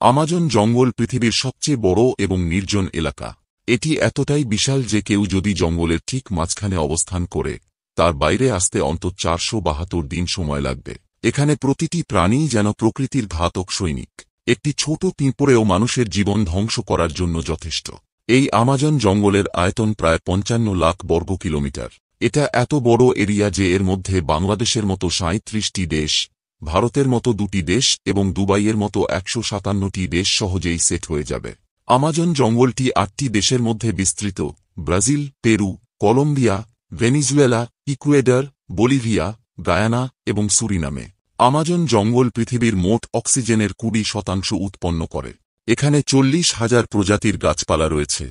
Amazon জঙ্গল পৃথিবীর সবচেয়ে বড় এবং নির্জন এলাকা। এটি এতটাই বিশাল যে কেউ যদি জঙ্গলের ঠিক মাঝখানে অবস্থান করে তার বাইরে আসতে অন্তত 472 দিন সময় লাগবে। এখানে প্রতিটি প্রাণী যেন প্রকৃতির ঘাতক সৈনিক। একটি ছোট পিঁপড়েও মানুষের জীবন ধ্বংস করার জন্য যথেষ্ট। এই আমাজন জঙ্গলের আয়তন প্রায় 55 লাখ বর্গ কিলোমিটার। এটা এত বড় এরিয়া যে এর মধ্যে বাংলাদেশের মতো 37টি দেশ, ভারতের মতো 2টি দেশ এবং দুবাইয়ের মতো 157টি দেশ সহজেই সেট হয়ে যাবে। আমাজন জঙ্গলটি 8টি দেশের মধ্যে বিস্তৃত: Brazil, Peru, Colombia, Venezuela, Ecuador, Bolivia, Guyana এবং সুরিনামে। আমাজন জঙ্গল পৃথিবীর মোট অক্সিজেনের 20% উৎপন্ন করে। এখানে 40,000 প্রজাতির গাছপালা রয়েছে।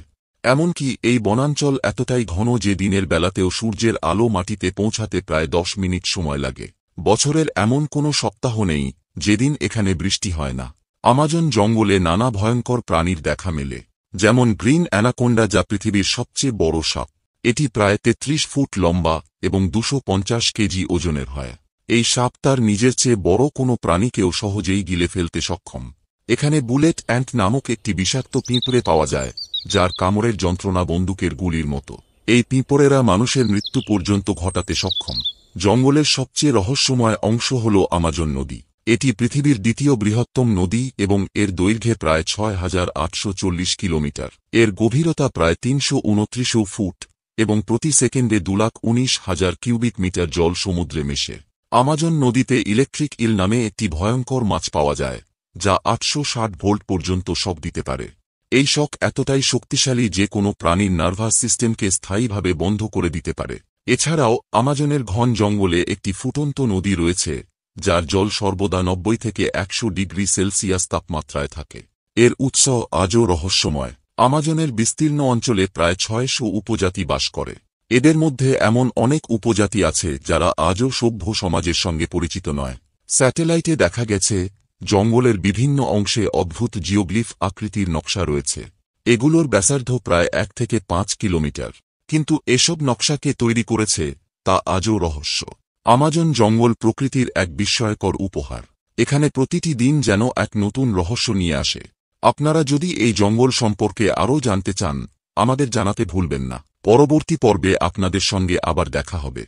এমনকি এই বনাঞ্চল এতটাই ঘন যে দিনের বেলাতেও সূর্যের আলো মাটিতে পৌঁছাতে প্রায় 10 মিনিট সময় লাগে। বছরের এমন কোনো সপ্তাহ নেই যেদিন এখানে বৃষ্টি হয় না। আমাজন জঙ্গলে নানা ভয়ঙ্কর প্রাণীর দেখা মেলে, যেমন গ্রিন অ্যানাকোন্ডা, যা পৃথিবীর সবচেয়ে বড় সাপ। এটি প্রায় 33 ফুট লম্বা এবং 250 কেজি ওজনের হয়। এই সাপ তার নিজের চেয়ে বড় কোনো প্রাণীকেও সহজেই গিলে ফেলতে সক্ষম। এখানে বুলেট অ্যান্ট নামক একটি বিষাক্ত পিঁপড়ে পাওয়া যায়, যার কামড়ের যন্ত্রণা বন্দুকের গুলির মতো। এই পিঁপড়েরা মানুষের মৃত্যু পর্যন্ত ঘটাতে সক্ষম। জঙ্গলের সবচেয়ে রহস্যময় অংশ হল আমাজন নদী। এটি পৃথিবীর দ্বিতীয় বৃহত্তম নদী এবং এর দৈর্ঘ্যে প্রায় 6,840 কিলোমিটার। এর গভীরতা প্রায় 329 ফুট এবং প্রতি সেকেন্ডে 2,19,000 কিউবিক মিটার জল সমুদ্রে মেশে। আমাজন নদীতে ইলেকট্রিক ইল নামে একটি ভয়ঙ্কর মাছ পাওয়া যায়, যা 860 ভোল্ট পর্যন্ত শক দিতে পারে। এই শক এতটাই শক্তিশালী যে কোনো প্রাণীর নার্ভাস সিস্টেমকে স্থায়ীভাবে বন্ধ করে দিতে পারে। এছাড়াও আমাজনের ঘন জঙ্গলে একটি ফুটন্ত নদী রয়েছে, যার জল সর্বদা 90 থেকে 100 ডিগ্রি সেলসিয়াস তাপমাত্রায় থাকে। এর উৎস আজও রহস্যময়। আমাজনের বিস্তীর্ণ অঞ্চলে প্রায় 600 উপজাতি বাস করে। এদের মধ্যে এমন অনেক উপজাতি আছে যারা আজও সভ্য সমাজের সঙ্গে পরিচিত নয়। স্যাটেলাইটে দেখা গেছে জঙ্গলের বিভিন্ন অংশে অদ্ভুত জিওগ্লিফ আকৃতির নকশা রয়েছে। এগুলোর ব্যাসার্ধ প্রায় 1 থেকে 5 কিলোমিটার। কিন্তু এসব নকশাকে তৈরি করেছে তা আজও রহস্য। আমাজন জঙ্গল প্রকৃতির এক বিস্ময়কর উপহার। এখানে প্রতিটি দিন যেন এক নতুন রহস্য নিয়ে আসে। আপনারা যদি এই জঙ্গল সম্পর্কে আরও জানতে চান, আমাদের জানাতে ভুলবেন না। পরবর্তী পর্বে আপনাদের সঙ্গে আবার দেখা হবে।